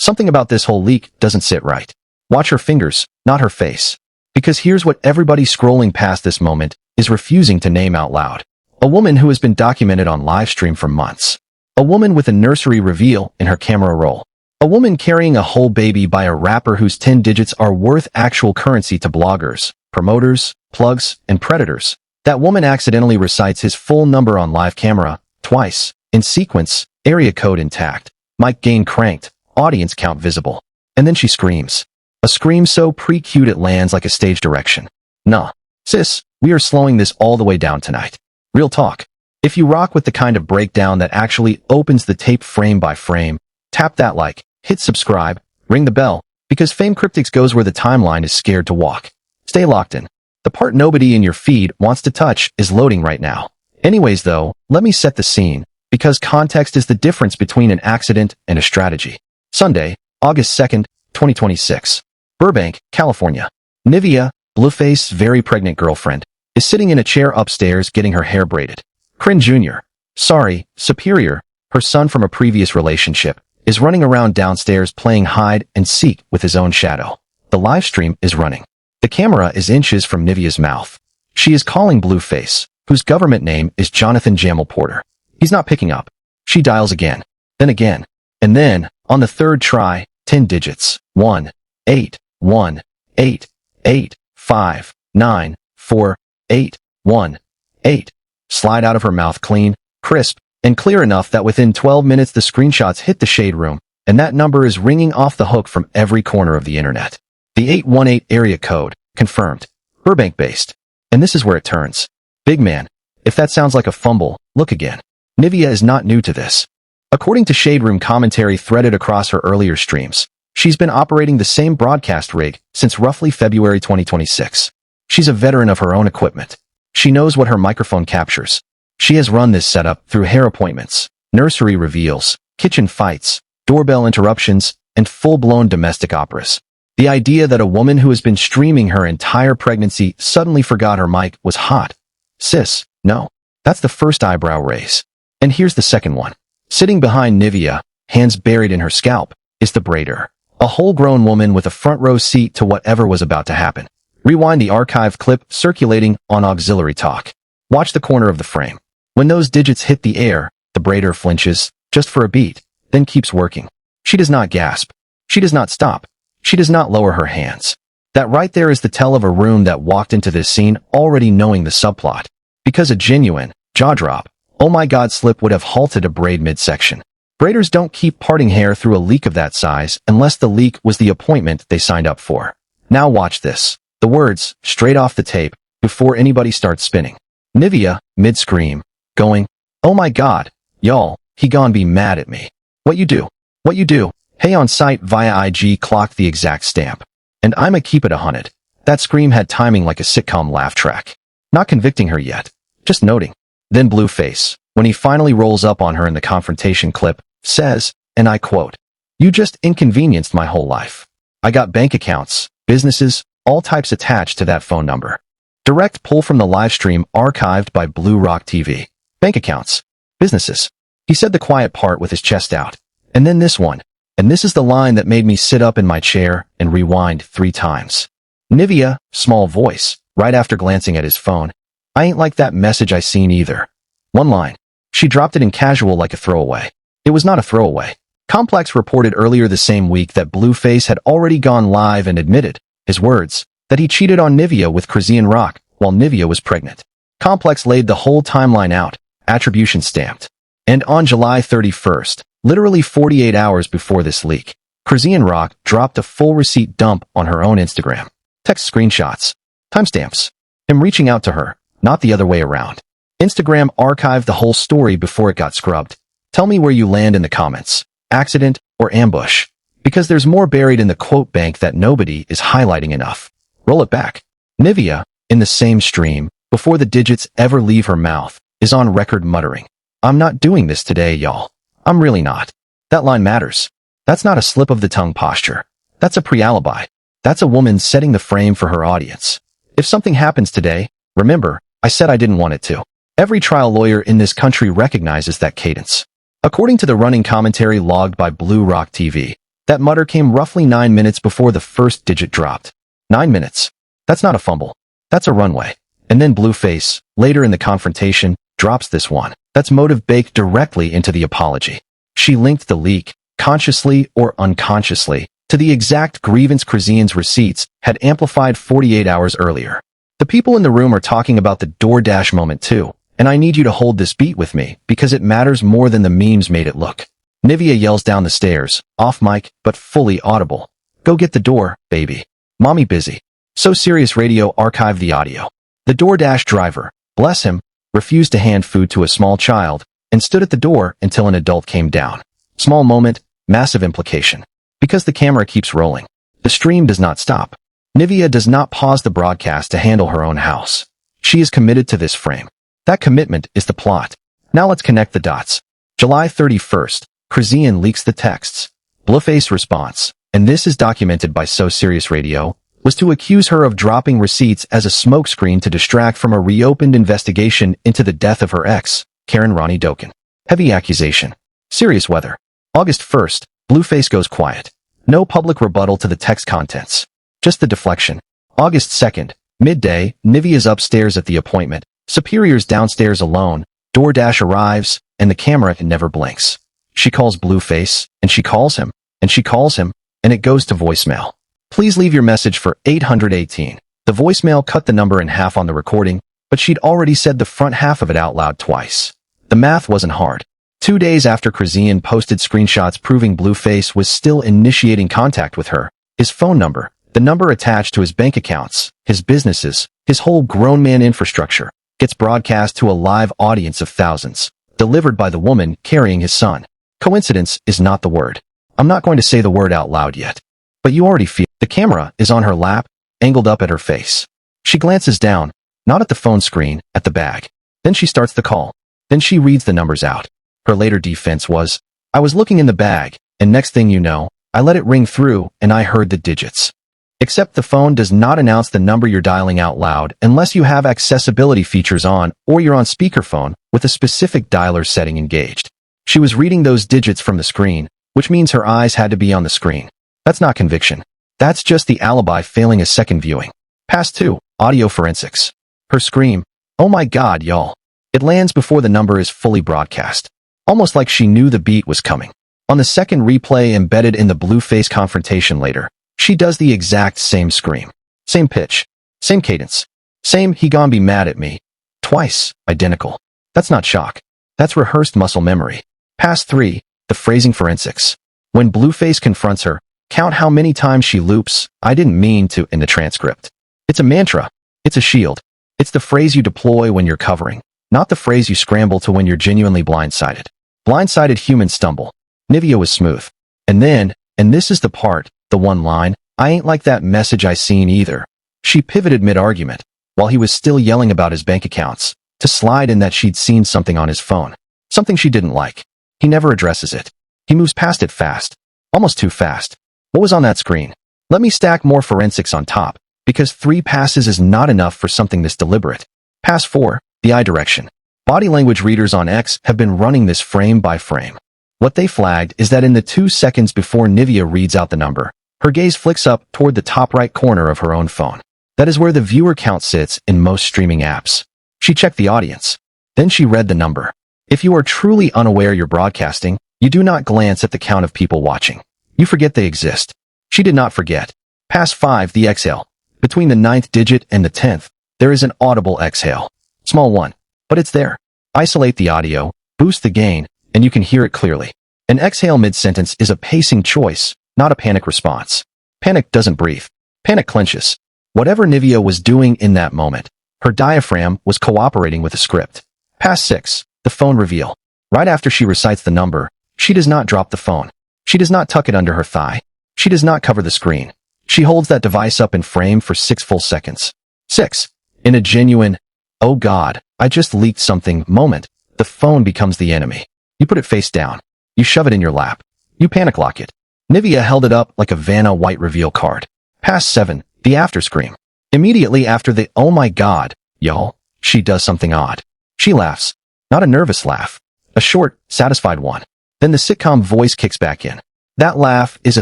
Something about this whole leak doesn't sit right. Watch her fingers, not her face. Because here's what everybody scrolling past this moment is refusing to name out loud. A woman who has been documented on livestream for months. A woman with a nursery reveal in her camera roll. A woman carrying a whole baby by a rapper whose 10 digits are worth actual currency to bloggers, promoters, plugs, and predators. That woman accidentally recites his full number on live camera, twice, in sequence, area code intact, mic gain cranked, audience count visible. And then she screams. A scream so pre-cued it lands like a stage direction. Nah. Sis, we are slowing this all the way down tonight. Real talk. If you rock with the kind of breakdown that actually opens the tape frame by frame, tap that like, hit subscribe, ring the bell, because Fame Cryptics goes where the timeline is scared to walk. Stay locked in. The part nobody in your feed wants to touch is loading right now. Anyways though, let me set the scene, because context is the difference between an accident and a strategy. Sunday, August 2nd, 2026. Burbank, California. Nyvea, Blueface's very pregnant girlfriend, is sitting in a chair upstairs getting her hair braided. Chrisean Jr., sorry, Superior, her son from a previous relationship, is running around downstairs playing hide and seek with his own shadow. The live stream is running. The camera is inches from Nyvea's mouth. She is calling Blueface, whose government name is Jonathan Jamal Porter. He's not picking up. She dials again, and then, on the third try, 10 digits, 1, 8, 1, 8, 8, 5, 9, 4, 8, 1, 8, slide out of her mouth clean, crisp, and clear enough that within 12 minutes the screenshots hit the shade room, and that number is ringing off the hook from every corner of the internet. The 818 area code, confirmed. Burbank-based. And this is where it turns. Big man, if that sounds like a fumble, look again. Nyvea is not new to this. According to Shade Room commentary threaded across her earlier streams, she's been operating the same broadcast rig since roughly February 2026. She's a veteran of her own equipment. She knows what her microphone captures. She has run this setup through hair appointments, nursery reveals, kitchen fights, doorbell interruptions, and full-blown domestic operas. The idea that a woman who has been streaming her entire pregnancy suddenly forgot her mic was hot. Sis, no. That's the first eyebrow raise. And here's the second one. Sitting behind Nyvea, hands buried in her scalp, is the braider. A whole-grown woman with a front-row seat to whatever was about to happen. Rewind the archived clip circulating on auxiliary talk. Watch the corner of the frame. When those digits hit the air, the braider flinches, just for a beat, then keeps working. She does not gasp. She does not stop. She does not lower her hands. That right there is the tell of a room that walked into this scene already knowing the subplot. Because a genuine, jaw-drop, oh my god slip would have halted a braid midsection. Braiders don't keep parting hair through a leak of that size unless the leak was the appointment they signed up for. Now watch this. The words, straight off the tape, before anybody starts spinning. Nyvea, mid-scream, going, oh my god, y'all, he gon' be mad at me. What you do? What you do? Hey on site via IG clocked the exact stamp. And I'ma keep it 100. That scream had timing like a sitcom laugh track. Not convicting her yet. Just noting. Then Blueface, when he finally rolls up on her in the confrontation clip, says, and I quote, you just inconvenienced my whole life. I got bank accounts, businesses, all types attached to that phone number. Direct pull from the live stream archived by Blue Rock TV. Bank accounts. Businesses. He said the quiet part with his chest out. And then this one. And this is the line that made me sit up in my chair and rewind 3 times. Nyvea, small voice, right after glancing at his phone. I ain't like that message I seen either. One line. She dropped it in casual like a throwaway. It was not a throwaway. Complex reported earlier the same week that Blueface had already gone live and admitted, his words, that he cheated on Nyvea with Chrisean Rock while Nyvea was pregnant. Complex laid the whole timeline out, attribution stamped. And on July 31st, literally 48 hours before this leak, Chrisean Rock dropped a full receipt dump on her own Instagram. Text screenshots. Timestamps. Him reaching out to her, not the other way around. Instagram archived the whole story before it got scrubbed. Tell me where you land in the comments. Accident or ambush? Because there's more buried in the quote bank that nobody is highlighting enough. Roll it back. Nyvea, in the same stream, before the digits ever leave her mouth, is on record muttering, I'm not doing this today, y'all. I'm really not. That line matters. That's not a slip of the tongue posture. That's a pre-alibi. That's a woman setting the frame for her audience. If something happens today, remember, I said I didn't want it to. Every trial lawyer in this country recognizes that cadence. According to the running commentary logged by Blue Rock TV, That mutter came roughly 9 minutes before the first digit dropped. 9 minutes. That's not a fumble. That's a runway. And then Blueface, later in the confrontation, drops this one. That's motive baked directly into the apology. She linked the leak, consciously or unconsciously, to the exact grievance Chrisean's receipts had amplified 48 hours earlier. The people in the room are talking about the DoorDash moment too, and I need you to hold this beat with me because it matters more than the memes made it look. Nyvea yells down the stairs, off mic, but fully audible. Go get the door, baby. Mommy busy. So Serious Radio archived the audio. The DoorDash driver, bless him, refused to hand food to a small child and stood at the door until an adult came down. Small moment, massive implication. Because the camera keeps rolling. The stream does not stop. Nyvea does not pause the broadcast to handle her own house. She is committed to this frame. That commitment is the plot. Now let's connect the dots. July 31st, Chrisean leaks the texts. Blueface response, and this is documented by So Serious Radio, was to accuse her of dropping receipts as a smokescreen to distract from a reopened investigation into the death of her ex, Karen Ronnie Doken. Heavy accusation. Serious weather. August 1st, Blueface goes quiet. No public rebuttal to the text contents. Just the deflection. August 2nd, midday, Nyvea's upstairs at the appointment. Superior's downstairs alone. DoorDash arrives, and the camera never blinks. She calls Blueface, and she calls him, and she calls him, and it goes to voicemail. Please leave your message for 818. The voicemail cut the number in half on the recording, but she'd already said the front half of it out loud twice. The math wasn't hard. 2 days after Chrisean posted screenshots proving Blueface was still initiating contact with her, his phone number, the number attached to his bank accounts, his businesses, his whole grown man infrastructure, gets broadcast to a live audience of thousands, delivered by the woman carrying his son. Coincidence is not the word. I'm not going to say the word out loud yet. But you already feel the camera is on her lap, angled up at her face. She glances down, not at the phone screen, at the bag. Then she starts the call. Then she reads the numbers out. Her later defense was, I was looking in the bag, and next thing you know, I let it ring through and I heard the digits. Except the phone does not announce the number you're dialing out loud unless you have accessibility features on or you're on speakerphone with a specific dialer setting engaged. She was reading those digits from the screen, which means her eyes had to be on the screen. That's not conviction. That's just the alibi failing a second viewing. Pass 2, audio forensics. Her scream, oh my god, y'all. It lands before the number is fully broadcast. Almost like she knew the beat was coming. On the second replay embedded in the Blueface confrontation later, she does the exact same scream. Same pitch. Same cadence. Same he gon' be mad at me. Twice, identical. That's not shock. That's rehearsed muscle memory. Pass 3, the phrasing forensics. When Blueface confronts her, count how many times she loops, I didn't mean to in the transcript. It's a mantra. It's a shield. It's the phrase you deploy when you're covering, not the phrase you scramble to when you're genuinely blindsided. Blindsided humans stumble. Nyvea was smooth. And then, and this is the part, the one line, I ain't like that message I seen either. She pivoted mid-argument, while he was still yelling about his bank accounts, to slide in that she'd seen something on his phone. Something she didn't like. He never addresses it. He moves past it fast. Almost too fast. What was on that screen? Let me stack more forensics on top, because 3 passes is not enough for something this deliberate. Pass 4, the eye direction. Body language readers on X have been running this frame by frame. What they flagged is that in the 2 seconds before Nyvea reads out the number, her gaze flicks up toward the top right corner of her own phone. That is where the viewer count sits in most streaming apps. She checked the audience. Then she read the number. If you are truly unaware you're broadcasting, you do not glance at the count of people watching. You forget they exist. She did not forget. Pass 5, the exhale. Between the 9th digit and the 10th, there is an audible exhale. Small one. But it's there. Isolate the audio, boost the gain, and you can hear it clearly. An exhale mid-sentence is a pacing choice, not a panic response. Panic doesn't breathe. Panic clenches. Whatever Nyvea was doing in that moment, her diaphragm was cooperating with the script. Pass 6, the phone reveal. Right after she recites the number, she does not drop the phone. She does not tuck it under her thigh. She does not cover the screen. She holds that device up in frame for 6 full seconds. 6. In a genuine, oh God, I just leaked something moment, the phone becomes the enemy. You put it face down. You shove it in your lap. You panic lock it. Nyvea held it up like a Vanna White reveal card. Pass 7, the after scream. Immediately after the oh my God, y'all, she does something odd. She laughs. Not a nervous laugh. A short, satisfied one. Then the sitcom voice kicks back in. That laugh is a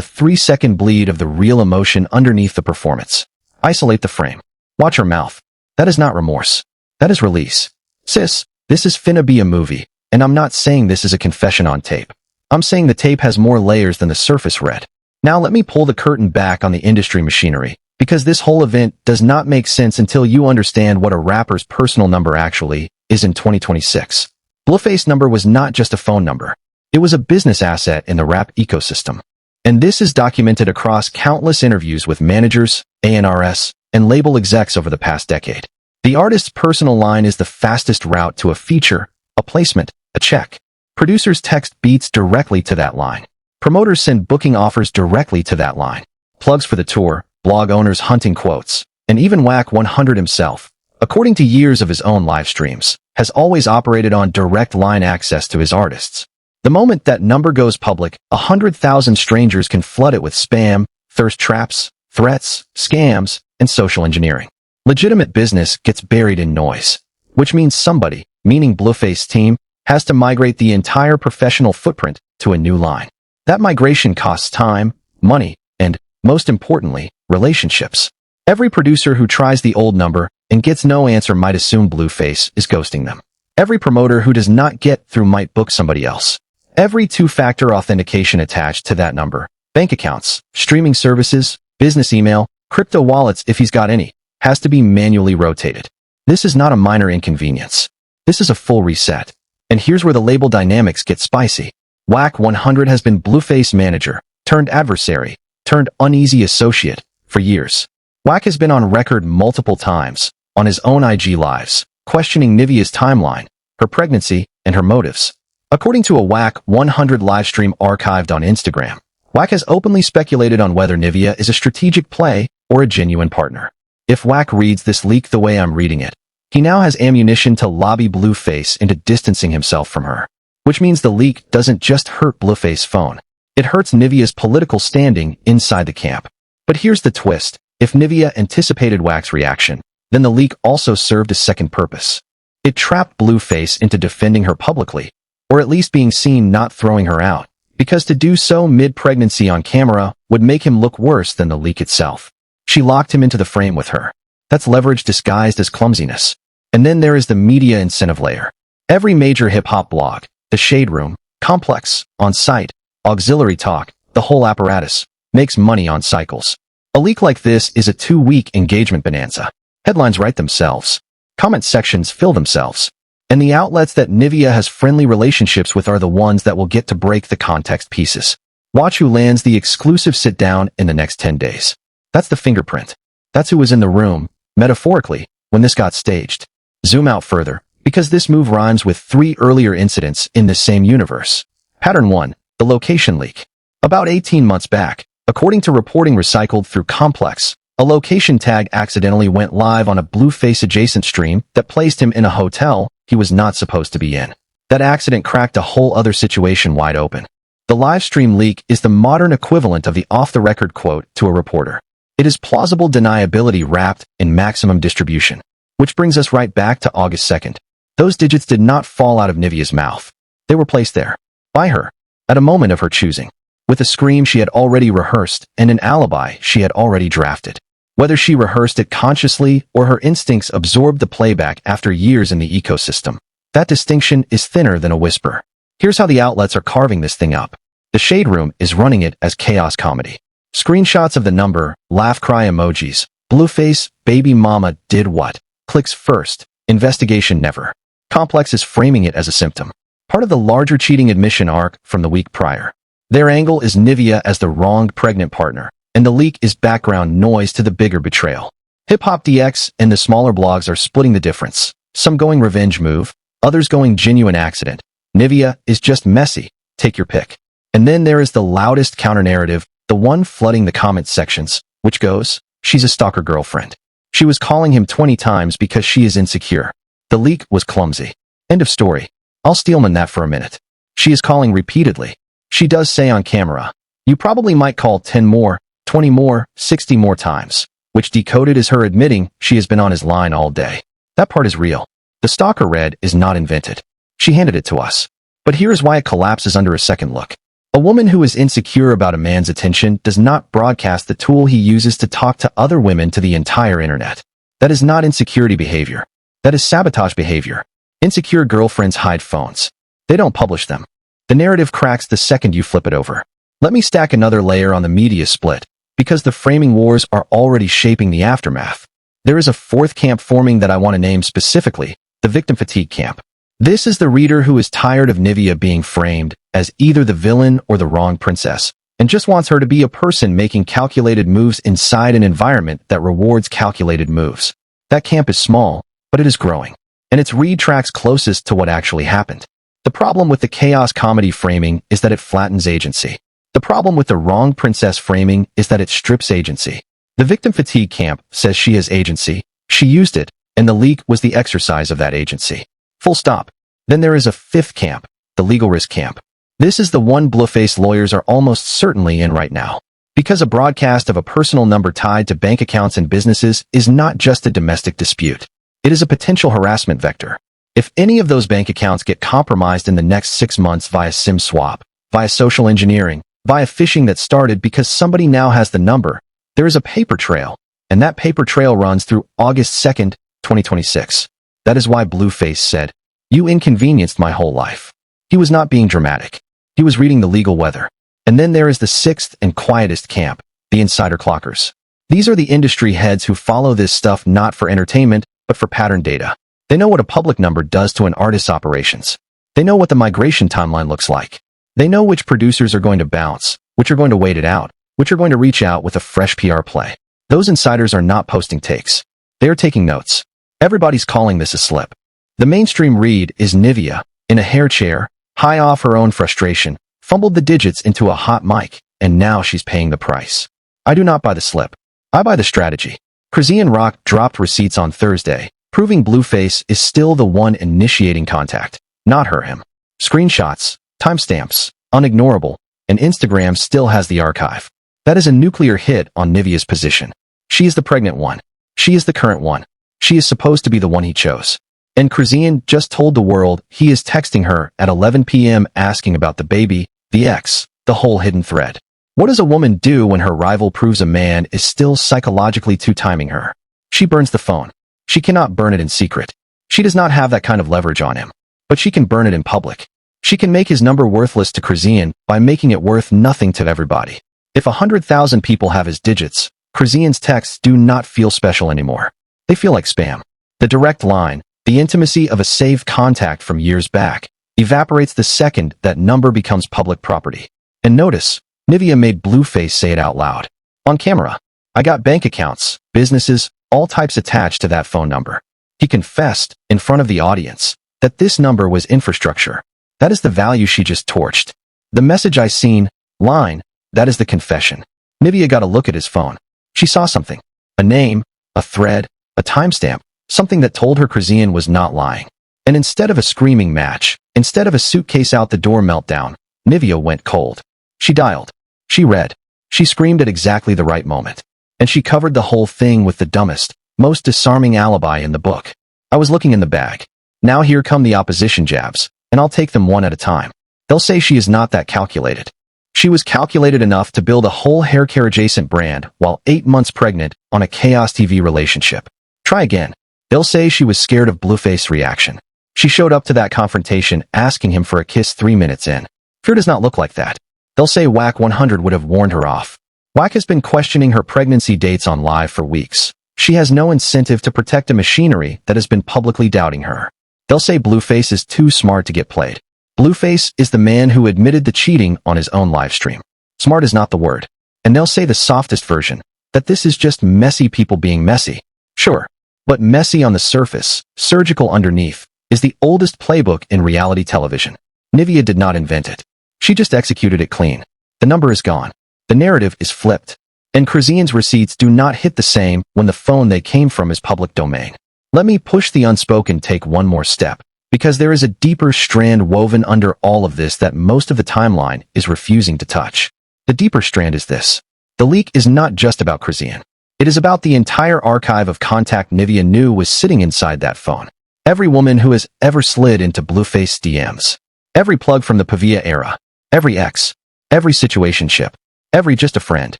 3-second bleed of the real emotion underneath the performance. Isolate the frame. Watch her mouth. That is not remorse. That is release. Sis, this is finna be a movie, and I'm not saying this is a confession on tape. I'm saying the tape has more layers than the surface read. Now let me pull the curtain back on the industry machinery, because this whole event does not make sense until you understand what a rapper's personal number actually is in 2026. Blueface number was not just a phone number. It was a business asset in the rap ecosystem. And this is documented across countless interviews with managers, A&Rs, and label execs over the past decade. The artist's personal line is the fastest route to a feature, a placement, a check. Producers text beats directly to that line. Promoters send booking offers directly to that line. Plugs for the tour, blog owners hunting quotes, and even Wack 100 himself, according to years of his own live streams, has always operated on direct line access to his artists. The moment that number goes public, 100,000 strangers can flood it with spam, thirst traps, threats, scams, and social engineering. Legitimate business gets buried in noise, which means somebody, meaning Blueface team, has to migrate the entire professional footprint to a new line. That migration costs time, money, and, most importantly, relationships. Every producer who tries the old number and gets no answer might assume Blueface is ghosting them. Every promoter who does not get through might book somebody else. Every two-factor authentication attached to that number, bank accounts, streaming services, business email, crypto wallets if he's got any, has to be manually rotated. This is not a minor inconvenience. This is a full reset. And here's where the label dynamics get spicy. Wack 100 has been Blueface manager, turned adversary, turned uneasy associate, for years. Wack has been on record multiple times, on his own IG lives, questioning Nyvea's timeline, her pregnancy, and her motives. According to a Wack 100 livestream archived on Instagram, Wack has openly speculated on whether Nyvea is a strategic play or a genuine partner. If Wack reads this leak the way I'm reading it, he now has ammunition to lobby Blueface into distancing himself from her. Which means the leak doesn't just hurt Blueface's phone. It hurts Nyvea's political standing inside the camp. But here's the twist. If Nyvea anticipated Wack's reaction, then the leak also served a second purpose. It trapped Blueface into defending her publicly, or at least being seen not throwing her out, because to do so mid-pregnancy on camera would make him look worse than the leak itself. She locked him into the frame with her. That's leverage disguised as clumsiness. And then there is the media incentive layer. Every major hip-hop blog, the Shade Room, Complex, On Site, Auxiliary Talk, the whole apparatus, makes money on cycles. A leak like this is a 2-week engagement bonanza. Headlines write themselves. Comment sections fill themselves. And the outlets that Nyvea has friendly relationships with are the ones that will get to break the context pieces. Watch who lands the exclusive sit-down in the next 10 days. That's the fingerprint. That's who was in the room, metaphorically, when this got staged. Zoom out further, because this move rhymes with 3 earlier incidents in the same universe. Pattern 1, the location leak. About 18 months back, according to reporting recycled through Complex, a location tag accidentally went live on a Blueface adjacent stream that placed him in a hotel he was not supposed to be in. That accident cracked a whole other situation wide open. The live stream leak is the modern equivalent of the off-the-record quote to a reporter. It is plausible deniability wrapped in maximum distribution. Which brings us right back to August 2nd. Those digits did not fall out of Nyvea's mouth. They were placed there, by her, at a moment of her choosing, with a scream she had already rehearsed and an alibi she had already drafted. Whether she rehearsed it consciously or her instincts absorbed the playback after years in the ecosystem, that distinction is thinner than a whisper. Here's how the outlets are carving this thing up. The Shade Room is running it as chaos comedy. Screenshots of the number, laugh cry emojis, Blueface, baby mama did what? Clicks first, investigation never. Complex is framing it as a symptom, part of the larger cheating admission arc from the week prior. Their angle is Nyvea as the wronged pregnant partner, and the leak is background noise to the bigger betrayal. Hip-Hop DX and the smaller blogs are splitting the difference, some going revenge move, others going genuine accident. Nyvea is just messy, take your pick. And then there is the loudest counter-narrative, the one flooding the comment sections, which goes, she's a stalker girlfriend. She was calling him 20 times because she is insecure. The leak was clumsy. End of story. I'll Steelman that for a minute. She is calling repeatedly. She does say on camera, you probably might call 10 more, 20 more, 60 more times, which decoded as her admitting she has been on his line all day. That part is real. The stalker red is not invented. She handed it to us. But here's why it collapses under a second look. A woman who is insecure about a man's attention does not broadcast the tool he uses to talk to other women to the entire internet. That is not insecurity behavior. That is sabotage behavior. Insecure girlfriends hide phones. They don't publish them. The narrative cracks the second you flip it over. Let me stack another layer on the media split, because the framing wars are already shaping the aftermath. There is a fourth camp forming that I want to name specifically, the victim fatigue camp. This is the reader who is tired of Nyvea being framed as either the villain or the wrong princess, and just wants her to be a person making calculated moves inside an environment that rewards calculated moves. That camp is small, but it is growing, and its read tracks closest to what actually happened. The problem with the chaos comedy framing is that it flattens agency. The problem with the wrong princess framing is that it strips agency. The victim fatigue camp says she has agency, she used it, and the leak was the exercise of that agency. Full stop. Then there is a fifth camp, the legal risk camp. This is the one Blueface lawyers are almost certainly in right now. Because a broadcast of a personal number tied to bank accounts and businesses is not just a domestic dispute. It is a potential harassment vector. If any of those bank accounts get compromised in the next 6 months via SIM swap, via social engineering, via phishing that started because somebody now has the number, there is a paper trail, and that paper trail runs through August 2nd, 2026. That is why Blueface said, "You inconvenienced my whole life." He was not being dramatic. He was reading the legal weather. And then there is the sixth and quietest camp, the insider clockers. These are the industry heads who follow this stuff not for entertainment, but for pattern data. They know what a public number does to an artist's operations. They know what the migration timeline looks like. They know which producers are going to bounce, which are going to wait it out, which are going to reach out with a fresh PR play. Those insiders are not posting takes. They are taking notes. Everybody's calling this a slip. The mainstream read is Nyvea, in a hair chair, high off her own frustration, fumbled the digits into a hot mic, and now she's paying the price. I do not buy the slip. I buy the strategy. Chrisean Rock dropped receipts on Thursday, proving Blueface is still the one initiating contact, not her/him. Screenshots, timestamps, unignorable, and Instagram still has the archive. That is a nuclear hit on Nyvea's position. She is the pregnant one. She is the current one. She is supposed to be the one he chose. And Chrisean just told the world he is texting her at 11 p.m. asking about the baby, the ex, the whole hidden thread. What does a woman do when her rival proves a man is still psychologically two-timing her? She burns the phone. She cannot burn it in secret. She does not have that kind of leverage on him. But she can burn it in public. She can make his number worthless to Chrisean by making it worth nothing to everybody. If 100,000 people have his digits, Chrisean's texts do not feel special anymore. They feel like spam. The direct line, the intimacy of a saved contact from years back, evaporates the second that number becomes public property. And notice, Nyvea made Blueface say it out loud. On camera. I got bank accounts, businesses, all types attached to that phone number. He confessed, in front of the audience, that this number was infrastructure. That is the value she just torched. The message I seen, line, that is the confession. Nyvea got a look at his phone. She saw something. A name, a thread, a timestamp, something that told her Chrisean was not lying. And instead of a screaming match, instead of a suitcase out the door meltdown, Nyvea went cold. She dialed. She read. She screamed at exactly the right moment. And she covered the whole thing with the dumbest, most disarming alibi in the book. I was looking in the bag. Now here come the opposition jabs, and I'll take them one at a time. They'll say she is not that calculated. She was calculated enough to build a whole haircare-adjacent brand while 8 months pregnant on a Chaos TV relationship. Try again. They'll say she was scared of Blueface's reaction. She showed up to that confrontation asking him for a kiss 3 minutes in. Fear does not look like that. They'll say Whack 100 would have warned her off. Whack has been questioning her pregnancy dates on live for weeks. She has no incentive to protect a machinery that has been publicly doubting her. They'll say Blueface is too smart to get played. Blueface is the man who admitted the cheating on his own livestream. Smart is not the word. And they'll say the softest version, that this is just messy people being messy. Sure. But messy on the surface, surgical underneath, is the oldest playbook in reality television. Nyvea did not invent it. She just executed it clean. The number is gone. The narrative is flipped. And Chrisean's receipts do not hit the same when the phone they came from is public domain. Let me push the unspoken take one more step, because there is a deeper strand woven under all of this that most of the timeline is refusing to touch. The deeper strand is this. The leak is not just about Chrisean. It is about the entire archive of contact Nyvea knew was sitting inside that phone. Every woman who has ever slid into Blueface DMs. Every plug from the Pavia era. Every ex. every situationship, every just a friend.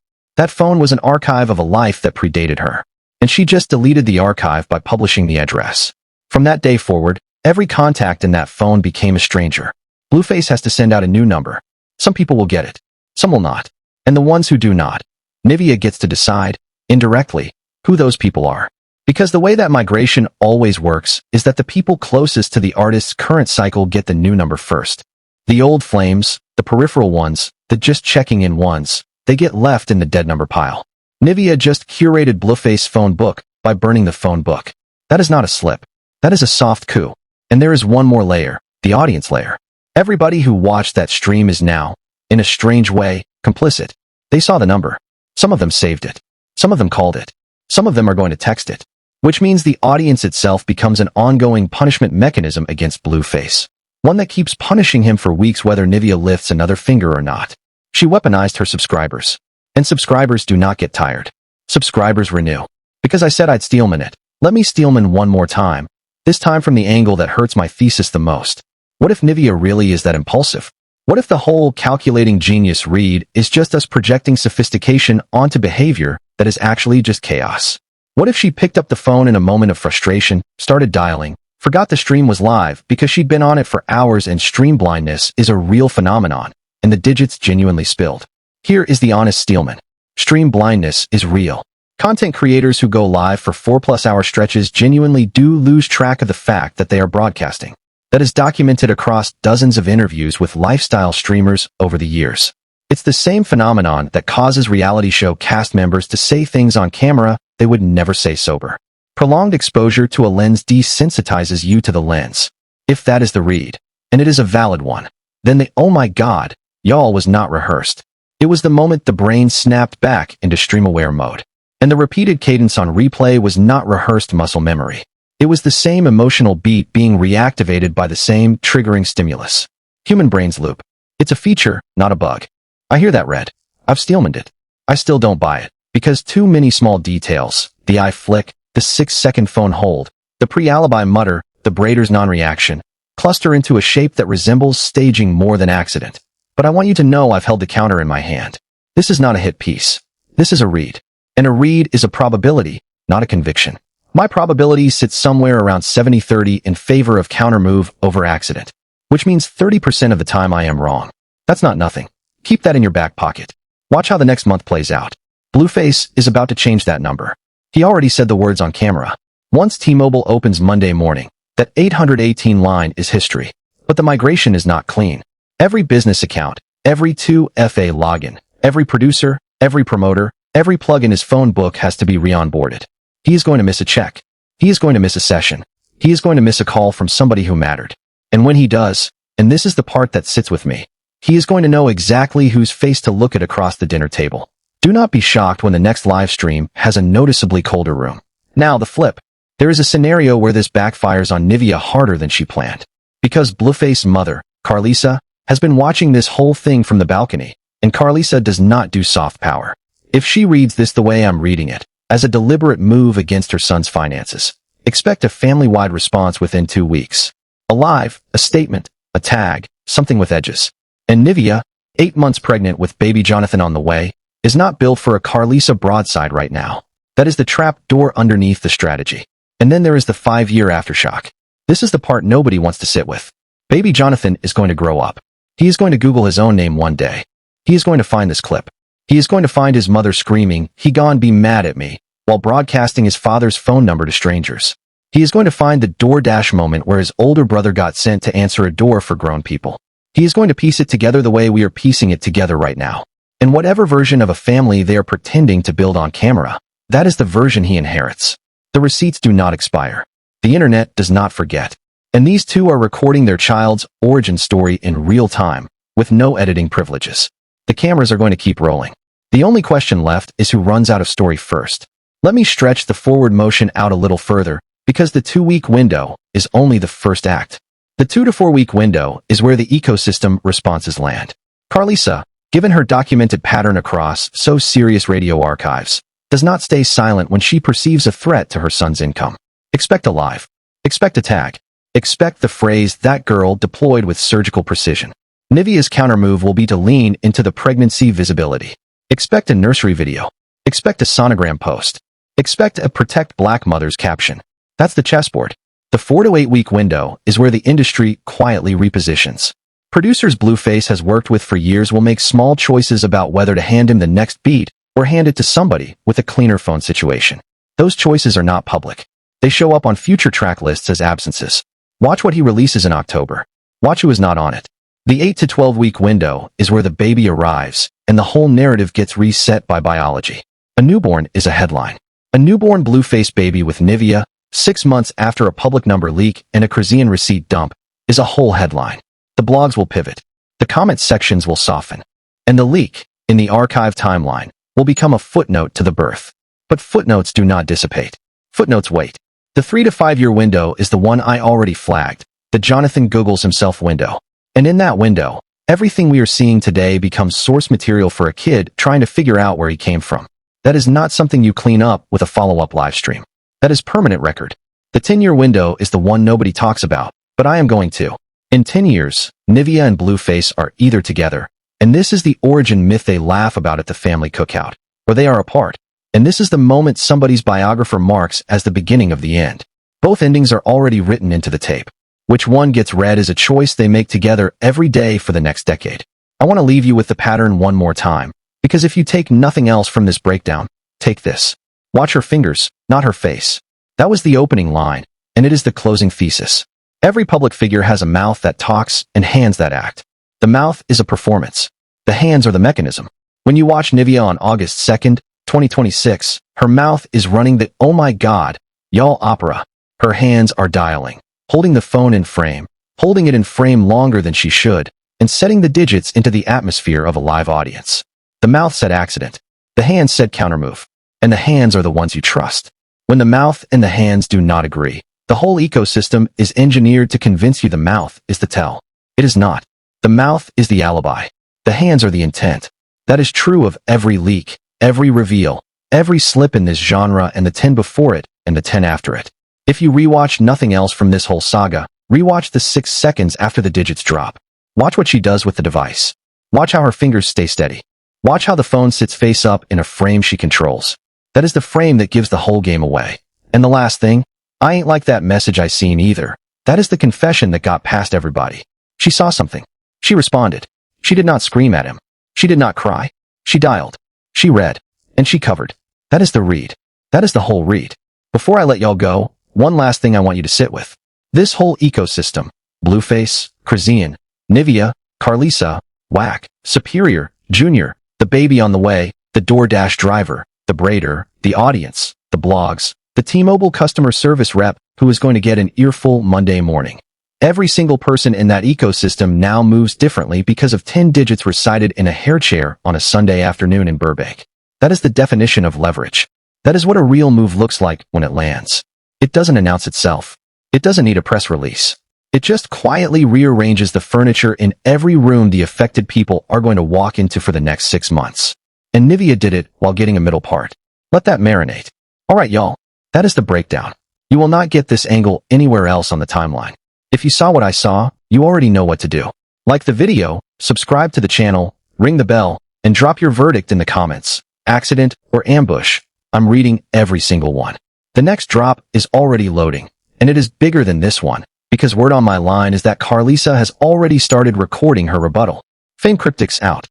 That phone was an archive of a life that predated her. And she just deleted the archive by publishing the address. From that day forward, every contact in that phone became a stranger. Blueface has to send out a new number. Some people will get it. Some will not. And the ones who do not, Nyvea gets to decide, indirectly, who those people are. Because the way that migration always works is that the people closest to the artist's current cycle get the new number first. The old flames, the peripheral ones, the just checking in ones, they get left in the dead number pile. Nyvea just curated Blueface's phone book by burning the phone book. That is not a slip. That is a soft coup. And there is one more layer, the audience layer. Everybody who watched that stream is now, in a strange way, complicit. They saw the number. Some of them saved it. Some of them called it. Some of them are going to text it. Which means the audience itself becomes an ongoing punishment mechanism against Blueface. One that keeps punishing him for weeks whether Nyvea lifts another finger or not. She weaponized her subscribers. And subscribers do not get tired. Subscribers renew. Because I said I'd Steelman it. Let me Steelman one more time. This time from the angle that hurts my thesis the most. What if Nyvea really is that impulsive? What if the whole calculating genius read is just us projecting sophistication onto behavior that is actually just chaos? What if she picked up the phone in a moment of frustration, started dialing, forgot the stream was live because she'd been on it for hours and stream blindness is a real phenomenon, and the digits genuinely spilled? Here is the honest Steelman. Stream blindness is real. Content creators who go live for 4+ hour stretches genuinely do lose track of the fact that they are broadcasting. That is documented across dozens of interviews with lifestyle streamers over the years. It's the same phenomenon that causes reality show cast members to say things on camera they would never say sober. Prolonged exposure to a lens desensitizes you to the lens. If that is the read, and it is a valid one, then the oh my god, y'all was not rehearsed. It was the moment the brain snapped back into stream-aware mode. And the repeated cadence on replay was not rehearsed muscle memory. It was the same emotional beat being reactivated by the same triggering stimulus. Human brain's loop. It's a feature, not a bug. I hear that, Red. I've Steelmaned it. I still don't buy it. Because too many small details, the eye flick, the 6-second phone hold, the pre-alibi mutter, the braider's non-reaction, cluster into a shape that resembles staging more than accident. But I want you to know I've held the counter in my hand. This is not a hit piece. This is a read. And a read is a probability, not a conviction. My probability sits somewhere around 70-30 in favor of counter move over accident, which means 30% of the time I am wrong. That's not nothing. Keep that in your back pocket. Watch how the next month plays out. Blueface is about to change that number. He already said the words on camera. Once T-Mobile opens Monday morning, that 818 line is history. But the migration is not clean. Every business account, every 2FA login, every producer, every promoter, every plug in his phone book has to be re-onboarded. He is going to miss a check. He is going to miss a session. He is going to miss a call from somebody who mattered. And when he does, and this is the part that sits with me, he is going to know exactly whose face to look at across the dinner table. Do not be shocked when the next live stream has a noticeably colder room. Now, the flip. There is a scenario where this backfires on Nyvea harder than she planned. Because Blueface's mother, Carlisa, has been watching this whole thing from the balcony, and Carlisa does not do soft power. If she reads this the way I'm reading it, as a deliberate move against her son's finances, expect a family-wide response within 2 weeks. A live, a statement, a tag, something with edges. And Nyvea, 8 months pregnant with baby Jonathan on the way, is not built for a Carlisa broadside right now. That is the trap door underneath the strategy. And then there is the 5-year aftershock. This is the part nobody wants to sit with. Baby Jonathan is going to grow up. He is going to Google his own name one day. He is going to find this clip. He is going to find his mother screaming, "He gone be mad at me," while broadcasting his father's phone number to strangers. He is going to find the DoorDash moment where his older brother got sent to answer a door for grown people. He is going to piece it together the way we are piecing it together right now. And whatever version of a family they are pretending to build on camera, that is the version he inherits. The receipts do not expire. The internet does not forget. And these two are recording their child's origin story in real time, with no editing privileges. The cameras are going to keep rolling. The only question left is who runs out of story first. Let me stretch the forward motion out a little further, because the 2-week window is only the first act. The 2 to 4 week window is where the ecosystem responses land. Carlisa, given her documented pattern across so serious radio archives, does not stay silent when she perceives a threat to her son's income. Expect a live. Expect a tag. Expect the phrase "that girl" deployed with surgical precision. Nyvea's countermove will be to lean into the pregnancy visibility. Expect a nursery video. Expect a sonogram post. Expect a protect black mothers caption. That's the chessboard. The 4 to 8 week window is where the industry quietly repositions. Producers Blueface has worked with for years will make small choices about whether to hand him the next beat or hand it to somebody with a cleaner phone situation. Those choices are not public. They show up on future track lists as absences. Watch what he releases in October. Watch who is not on it. The 8 to 12 week window is where the baby arrives, and the whole narrative gets reset by biology. A newborn is a headline. A newborn Blueface baby with Nyvea, 6 months after a public number leak and a Chrisean receipt dump, is a whole headline. The blogs will pivot. The comment sections will soften. And the leak, in the archive timeline, will become a footnote to the birth. But footnotes do not dissipate. Footnotes wait. The 3 to 5 year window is the one I already flagged, the Jonathan Googles himself window. And in that window, everything we are seeing today becomes source material for a kid trying to figure out where he came from. That is not something you clean up with a follow-up livestream. That is permanent record. The 10-year window is the one nobody talks about, but I am going to. In 10 years, Nyvea and Blueface are either together, and this is the origin myth they laugh about at the family cookout, or they are apart, and this is the moment somebody's biographer marks as the beginning of the end. Both endings are already written into the tape. Which one gets read is a choice they make together every day for the next decade. I want to leave you with the pattern one more time, because if you take nothing else from this breakdown, take this. Watch her fingers, not her face. That was the opening line, and it is the closing thesis. Every public figure has a mouth that talks and hands that act. The mouth is a performance. The hands are the mechanism. When you watch Nyvea on August 2nd, 2026, her mouth is running the "oh my god, y'all" opera. Her hands are dialing, holding the phone in frame, holding it in frame longer than she should, and setting the digits into the atmosphere of a live audience. The mouth said accident. The hands said countermove. And the hands are the ones you trust. When the mouth and the hands do not agree, the whole ecosystem is engineered to convince you the mouth is the tell. It is not. The mouth is the alibi. The hands are the intent. That is true of every leak, every reveal, every slip in this genre and the 10 before it and the 10 after it. If you rewatch nothing else from this whole saga, rewatch the 6 seconds after the digits drop. Watch what she does with the device. Watch how her fingers stay steady. Watch how the phone sits face up in a frame she controls. That is the frame that gives the whole game away. And the last thing, I ain't like that message I seen either. That is the confession that got past everybody. She saw something. She responded. She did not scream at him. She did not cry. She dialed. She read. And she covered. That is the read. That is the whole read. Before I let y'all go, one last thing I want you to sit with. This whole ecosystem, Blueface, Chrisean, Nyvea, Carlisa, Whack, Superior, Junior, the baby on the way, the DoorDash driver, the braider, the audience, the blogs, the T-Mobile customer service rep who is going to get an earful Monday morning. Every single person in that ecosystem now moves differently because of 10 digits recited in a hair chair on a Sunday afternoon in Burbank. That is the definition of leverage. That is what a real move looks like when it lands. It doesn't announce itself. It doesn't need a press release. It just quietly rearranges the furniture in every room the affected people are going to walk into for the next 6 months. And Nyvea did it while getting a middle part. Let that marinate. Alright y'all, that is the breakdown. You will not get this angle anywhere else on the timeline. If you saw what I saw, you already know what to do. Like the video, subscribe to the channel, ring the bell, and drop your verdict in the comments. Accident or ambush, I'm reading every single one. The next drop is already loading, and it is bigger than this one, because word on my line is that Carlisa has already started recording her rebuttal. Fame Cryptics out.